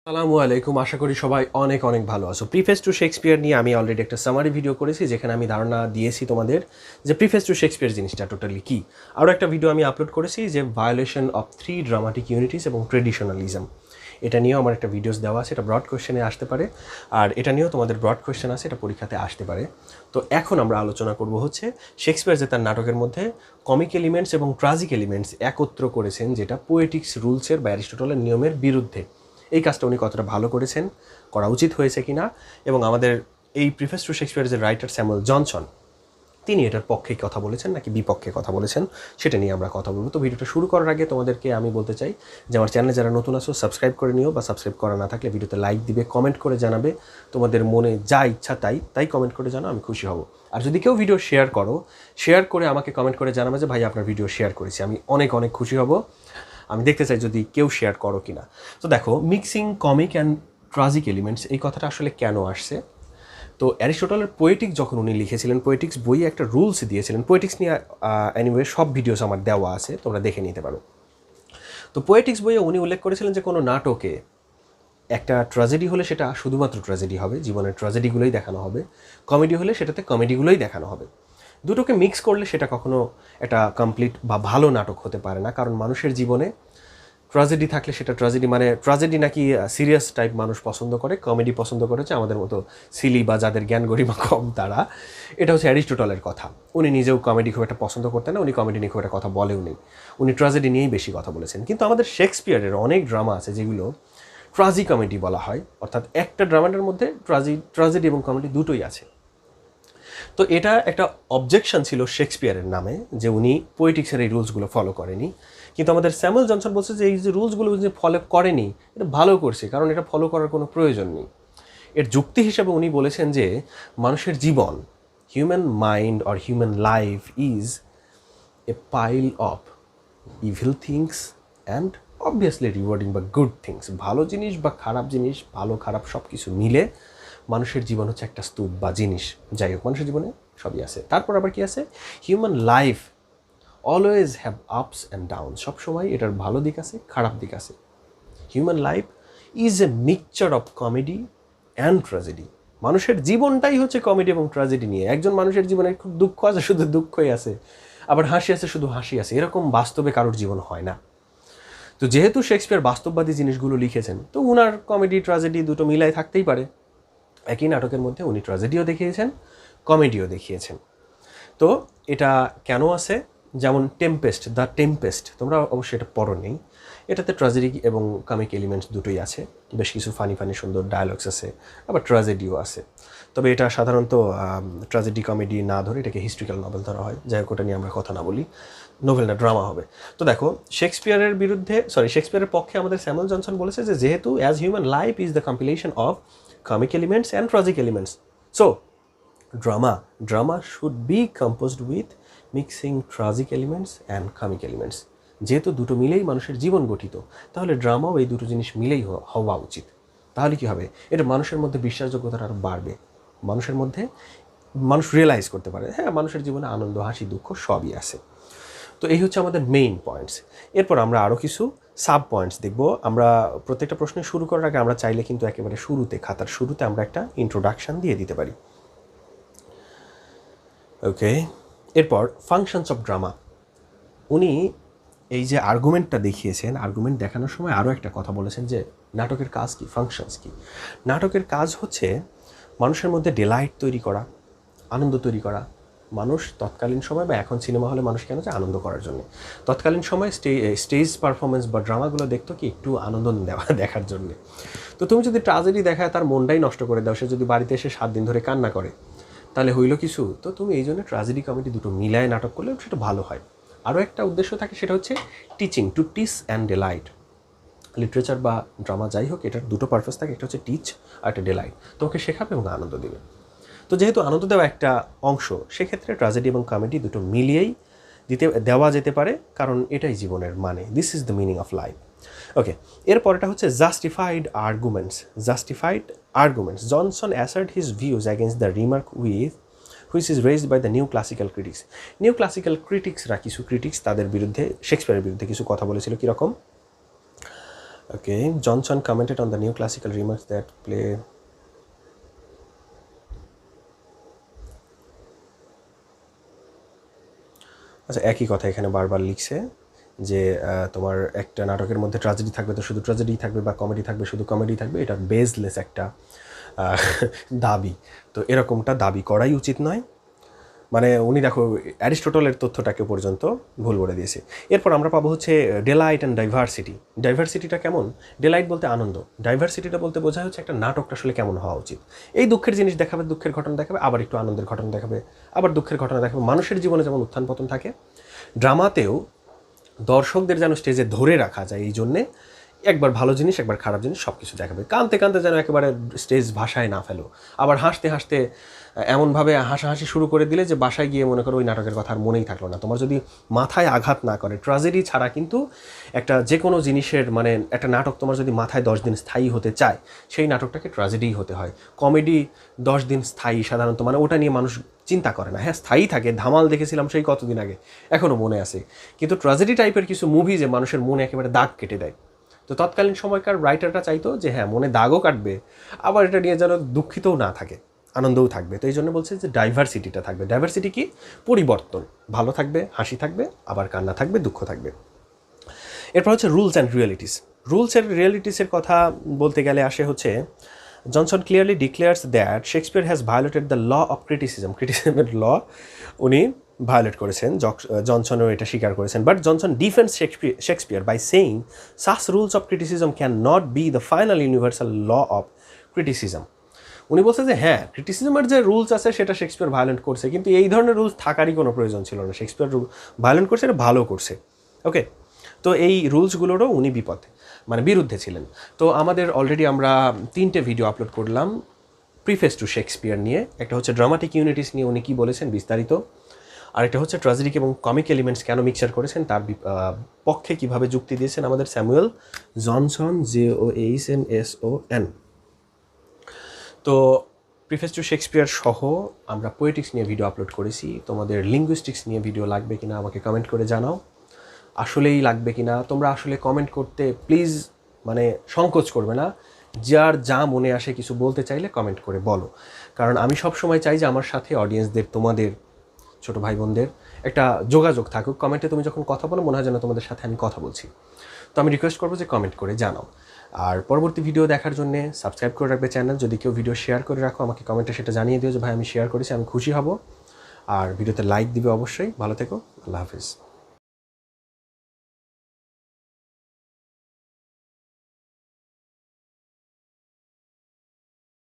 আসসালামু আলাইকুম, আশা করি সবাই অনেক অনেক ভালো আছো। প্রিফেস টু শেক্সপিয়ার নিয়ে আমি অলরেডি একটা সামারি ভিডিও করেছি, যেখানে আমি ধারণা দিয়েছি তোমাদের যে প্রিফেস টু শেক্সপিয়ার জিনিসটা টোটালি কী। আরও একটা ভিডিও আমি আপলোড করেছি যে ভায়োলেশন অফ 3 ড্রামাটিক ইউনিটিস এবং ট্রেডিশনালিজম, এটা নিয়েও আমার একটা ভিডিওস দেওয়া আছে। এটা ব্রড কোয়েশ্চেনে আসতে পারে, আর এটা নিয়েও তোমাদের ব্রড কোয়েশ্চেন আছে, এটা পরীক্ষাতে আসতে পারে। তো এখন আমরা আলোচনা করব হচ্ছে শেক্সপিয়ার যে তার নাটকের মধ্যে কমিক এলিমেন্টস এবং ট্রাজিক এলিমেন্টস একত্র করেছেন, যেটা পোয়েটিক্স রুলসের বা অ্যারিস্টটলের নিয়মের বিরুদ্ধে। এই কাজটা উনি কতটা ভালো করেছেন, করা উচিত হয়েছে কিনা, এবং আমাদের এই প্রিফেস টু শেক্সপিয়ার যে রাইটার স্যামুয়েল জনসন, তিনি এটার পক্ষে কথা বলেছেন নাকি বিপক্ষে কথা বলেছেন, সেটা নিয়ে আমরা কথা বলবো। তো ভিডিওটা শুরু করার আগে তোমাদেরকে আমি বলতে চাই যে আমার চ্যানেলে যারা নতুন আসো সাবস্ক্রাইব করে নিও, বা সাবস্ক্রাইব করা না থাকলে ভিডিওতে লাইক দিবে, কমেন্ট করে জানাবে, তোমাদের মনে যা ইচ্ছা তাই কমেন্ট করে জানাও, আমি খুশি হব। আর যদি কেউ ভিডিও শেয়ার করো, শেয়ার করে আমাকে কমেন্ট করে জানাবে যে ভাই আপনার ভিডিও শেয়ার করেছি, আমি অনেক অনেক খুশি হব। আমি দেখতে চাই যদি কেউ শেয়ার করো কিনা। তো দেখো, mixing comic and tragic elements, এই কথাটা আসলে কেন আসছে? তো অ্যারিস্টটলের পোয়েটিক্স যখন উনি লিখেছিলেন, পোয়েটিক্স বইয়ে একটা রুলস দিয়েছিলেন। পোয়েটিক্স নিয়ে এনিওয়ে সব ভিডিওস আমার দেওয়া আছে, তোমরা দেখে নিতে পারো। তো পোয়েটিক্স বইয়ে উনি উল্লেখ করেছিলেন যে কোনো নাটকে একটা ট্র্যাজেডি হলে সেটা শুধুমাত্র ট্র্যাজেডি হবে, জীবনের ট্র্যাজেডিগুলোই দেখানো হবে। কমেডি হলে সেটাতে কমেডিগুলোই দেখানো হবে। দুটোকে মিক্স করলে সেটা কখনো একটা কমপ্লিট বা ভালো নাটক হতে পারে না। কারণ মানুষের জীবনে ট্র্যাজেডি থাকলে সেটা ট্র্যাজেডি, মানে ট্র্যাজেডি নাকি সিরিয়াস টাইপ মানুষ পছন্দ করে, কমেডি পছন্দ করেছে আমাদের মতো সিলি বা যাদের জ্ঞান গরিমা কম তারা। এটা হচ্ছে অ্যারিস্টটলের কথা। উনি নিজেও কমেডি খুব একটা পছন্দ করতেন না, উনি কমেডি নিয়ে খুব একটা কথা বলেও নেই, উনি ট্র্যাজেডি নিয়েই বেশি কথা বলেছেন। কিন্তু আমাদের শেক্সপিয়ারের অনেক ড্রামা আছে যেগুলো ট্রাজি কমেডি বলা হয়, অর্থাৎ একটা ড্রামাটার মধ্যে ট্র্যাজেডি এবং কমেডি দুটোই আছে। তো এটা একটা অবজেকশন ছিল শেক্সপিয়ারের নামে যে উনি পোয়েটিক্সের এই রুলসগুলো ফলো করেনি। কিন্তু আমাদের স্যামুয়েল জনসন বলছে যে এই যে রুলসগুলো যে ফলো করেনি, এটা ভালো করছে, কারণ এটা ফলো করার কোনো প্রয়োজন নেই। এর যুক্তি হিসেবে উনি বলেছেন যে মানুষের জীবন, human mind or human life is a pile of evil things and obviously rewarding বা গুড থিংস। ভালো জিনিস বা খারাপ জিনিস, ভালো খারাপ সব কিছু মিলে মানুষের জীবন হচ্ছে একটা স্তূপ বা জিনিস। যাই হোক, মানুষের জীবনে সবই আছে। তারপর আবার কি আছে? Human life always have ups and down. সবসময় এটার ভালো দিক আছে, খারাপ দিক আছে। Human life is A mixture of comedy and tragedy. মানুষের জীবনটাই হচ্ছে কমেডি এবং ট্র্যাজেডি নিয়ে। একজন মানুষের জীবনে খুব দুঃখ আছে, শুধু দুঃখই আছে, আবার হাসি আছে, শুধু হাসি আছে, এরকম বাস্তবে কারোর জীবন হয় না। তো যেহেতু শেক্সপিয়ার বাস্তববাদী জিনিসগুলো লিখেছেন, তো উনার কমেডি ট্র্যাজেডি দুটো মিলাই থাকতেই পারে। একই নাটকের মধ্যে উনি ট্র্যাজেডিও দেখিয়েছেন, কমেডিও দেখিয়েছেন। তো এটা কেন আছে? যেমন দ্য টেম্পেস্ট, তোমরা অবশ্যই এটা পড়ো নেই। এটাতে ট্র্যাজেডি এবং কমিক এলিমেন্টস দুটোই আছে, বেশ কিছু ফানি সুন্দর ডায়ালগস আছে, আবার ট্র্যাজেডিও আছে। তবে এটা সাধারণত ট্র্যাজেডি কমেডি না ধরে এটাকে হিস্ট্রিক্যাল নভেল ধরা হয়। যাই হোক, ওটা নিয়ে আমরা কথা না বলি, নোভেল না ড্রামা হবে। তো দেখো, শেক্সপিয়ারের পক্ষে আমাদের স্যামুয়েল জনসন বলেছে যে যেহেতু as human life is the compilation of comic elements and tragic elements, so drama should be composed with mixing tragic elements and comic elements. যেহেতু দুটো মিলেই মানুষের জীবন গঠিত, তাহলে ড্রামাও এই দুটো জিনিস মিলেই হওয়া উচিত। তাহলে কি হবে? এটা মানুষের মধ্যে বিশ্বাসযোগ্যতাটা আরও বাড়বে। মানুষ রিয়েলাইজ করতে পারে, হ্যাঁ, মানুষের জীবনে আনন্দ, হাসি, দুঃখ সবই আছে। তো এই হচ্ছে আমাদের মেইন পয়েন্টস। এরপর আমরা আরও কিছু সাব পয়েন্টস দেখব। আমরা প্রত্যেকটা প্রশ্ন শুরু করার আগে আমরা চাইলে কিন্তু একেবারে শুরুতে, খাতার শুরুতে আমরা একটা ইন্ট্রোডাকশান দিয়ে দিতে পারি। ওকে, এরপর ফাংশনস অফ ড্রামা। উনি এই যে আর্গুমেন্টটা দেখিয়েছেন, আর্গুমেন্ট দেখানোর সময় আরও একটা কথা বলেছেন যে নাটকের কাজ কি, ফাংশনস কি। নাটকের কাজ হচ্ছে মানুষের মধ্যে ডিলাইট তৈরি করা, আনন্দ তৈরি করা। মানুষ তৎকালীন সময় বা এখন সিনেমা হলে মানুষ কেন যায়? আনন্দ করার জন্য। তৎকালীন সময় স্টেজ পারফরমেন্স বা ড্রামাগুলো দেখতো কি একটু আনন্দ দেখার জন্যে। তো তুমি যদি ট্র্যাজেডি দেখায় তার মনটাই নষ্ট করে দাও, সে যদি বাড়িতে এসে 7 দিন ধরে কান্না করে, তাহলে হইল কিছু? তো তুমি এই জন্য ট্র্যাজেডি কমেডি দুটো মিলায় নাটক করলে সেটা ভালো হয়। আরও একটা উদ্দেশ্য থাকে, সেটা হচ্ছে teaching, to teach and delight. Literature বা ড্রামা যাই হোক, এটার দুটো পারপাস থাকে, একটা হচ্ছে টিচ আর একটা ডিলাইট, তোমাকে শেখাবে এবং আনন্দ দেবে। তো যেহেতু আনন্দ দেওয়া একটা অংশ, সেক্ষেত্রে ট্র্যাজেডি এবং কমেডি দুটো মিলিয়েই দেওয়া যেতে পারে, কারণ এটাই জীবনের মানে। This is the meaning of life. Okay, এরপরটা হচ্ছে justified arguments. Johnson assert his views against the remark which is raised by the new classical ক্রিটিক্সরা, কিছু ক্রিটিক্স তাদের বিরুদ্ধে, শেক্সপিয়ারের বিরুদ্ধে কিছু কথা বলেছিল। কীরকম? Okay, Johnson commented on the new classical remarks that play. আচ্ছা, একই কথা এখানে বারবার লিখছে যে তোমার একটা নাটকের মধ্যে ট্র্যাজেডি থাকবে তো শুধু ট্র্যাজেডি থাকবে, বা কমেডি থাকবে শুধু কমেডি থাকবে, এটা বেসলেস একটা দাবি। তো এরকমটা দাবি করাই উচিত নয়। মানে উনি দেখো অ্যারিস্টটলের তথ্যটাকে পর্যন্ত ভুল করে দিয়েছে। এরপর আমরা পাবো হচ্ছে ডেলাইট অ্যান্ড ডাইভার্সিটি। ডাইভার্সিটিটা কেমন? ডেলাইট বলতে আনন্দ, ডাইভার্সিটিটা বলতে বোঝা হচ্ছে একটা নাটকটা আসলে কেমন হওয়া উচিত। এই দুঃখের জিনিস দেখাবে, দুঃখের ঘটনা দেখাবে, আবার একটু আনন্দের ঘটনা দেখাবে, আবার দুঃখের ঘটনা দেখাবে। মানুষের জীবনে যেমন উত্থান পতন থাকে, ড্রামাতেও দর্শকদের যেন স্টেজে ধরে রাখা যায়, এই জন্যে একবার ভালো জিনিস একবার খারাপ জিনিস সব কিছু দেখাবে। কাঁদতে কাঁদতে যেন একেবারে স্টেজ ভাষায় না ফেলো, আবার হাসতে হাসতে এমনভাবে হাসাহাসি শুরু করে দিলে যে বাসায় গিয়ে মনে করো ওই নাটকের কথা আর মনেই থাকলো না। তোমার যদি মাথায় আঘাত না করে, ট্র্যাজেডি ছাড়া কিন্তু একটা যে কোনো জিনিসের মানে একটা নাটক তোমার যদি মাথায় 10 দিন স্থায়ী হতে চায়, সেই নাটকটাকে ট্র্যাজেডিই হতে হয়। কমেডি 10 দিন স্থায়ী সাধারণত, মানে ওটা নিয়ে মানুষ চিন্তা করে না। হ্যাঁ, স্থায়ী থাকে, ধামাল দেখেছিলাম সেই কতদিন আগে, এখনও মনে আছে। কিন্তু ট্র্যাজেডি টাইপের কিছু মুভি যে মানুষের মনে একেবারে দাগ কেটে দেয়। তো তৎকালীন সময়কার রাইটাররা চাইতো যে হ্যাঁ, মনে দাগও কাটবে, আবার এটা নিয়ে যেন দুঃখিতও না থাকে, আনন্দও থাকবে। তো এই জন্য বলছে যে ডাইভার্সিটিটা থাকবে। ডাইভার্সিটি কি? পরিবর্তন। ভালো থাকবে, হাসি থাকবে, আবার কান্না থাকবে, দুঃখ থাকবে। এরপর হচ্ছে rules and realities. Rules and রিয়ালিটিসের কথা বলতে গেলে আসে হচ্ছে Johnson clearly declares that Shakespeare has violated the law of criticism. ক্রিটিসিজমের ল উনি ভায়োলেট করেছেন, জনসনও এটা স্বীকার করেছেন। But Johnson defends Shakespeare by saying such rules of criticism can not be the final universal law of criticism. উনি বলছে যে হ্যাঁ, ক্রিটিসিজমের যে রুলস আছে সেটা শেক্সপিয়ার ভায়োলেট করছে, কিন্তু এই ধরনের রুলস থাকারই কোনো প্রয়োজন ছিল না। শেক্সপিয়ার ভায়োলেট করছে, এটা ভালো করছে। ওকে, তো এই রুলসগুলোরও উনি বিরুদ্ধে ছিলেন। তো আমাদের অলরেডি আমরা 3টে ভিডিও আপলোড করলাম প্রিফেস টু শেক্সপিয়ার নিয়ে। একটা হচ্ছে ড্রামাটিক ইউনিটিস নিয়ে উনি কী বলেছেন বিস্তারিত, আরেকটা হচ্ছে ট্র্যাজেডিক এবং কমিক এলিমেন্টস কেন মিক্সচার করেছেন তার পক্ষে কীভাবে যুক্তি দিয়েছেন আমাদের স্যামুয়েল জনসন, JOHNSON। তো প্রিফেস টু শেক্সপিয়ার সহ আমরা পোয়েটিক্স নিয়ে ভিডিও আপলোড করেছি। তোমাদের লিঙ্গুইস্টিক্স নিয়ে ভিডিও লাগবে কিনা আমাকে কমেন্ট করে জানাও, আসলেই লাগবে কিনা। তোমরা আসলে কমেন্ট করতে প্লিজ মানে সংকোচ করবে না, যার যা মনে আসে কিছু বলতে চাইলে কমেন্ট করে বলো। কারণ আমি সব সময় চাই যে আমার সাথে অডিয়েন্সদের, তোমাদের ছোটো ভাই বোনদের একটা যোগাযোগ থাকুক। কমেন্টে তুমি যখন কথা বলো মনে হয় যেন তোমাদের সাথে আমি কথা বলছি। তো আমি রিকোয়েস্ট করবো যে কমেন্ট করে জানাও। আর পরবর্তী ভিডিও দেখার জন্য সাবস্ক্রাইব করে রাখবে চ্যানেল। যদি কেউ ভিডিও শেয়ার করে রাখো আমাকে কমেন্টে সেটা জানিয়ে দিও যে ভাই আমি শেয়ার করেছি, আমি খুশি হব। আর ভিডিওতে লাইক দিবে অবশ্যই। ভালো থেকো, আল্লাহ হাফিজ।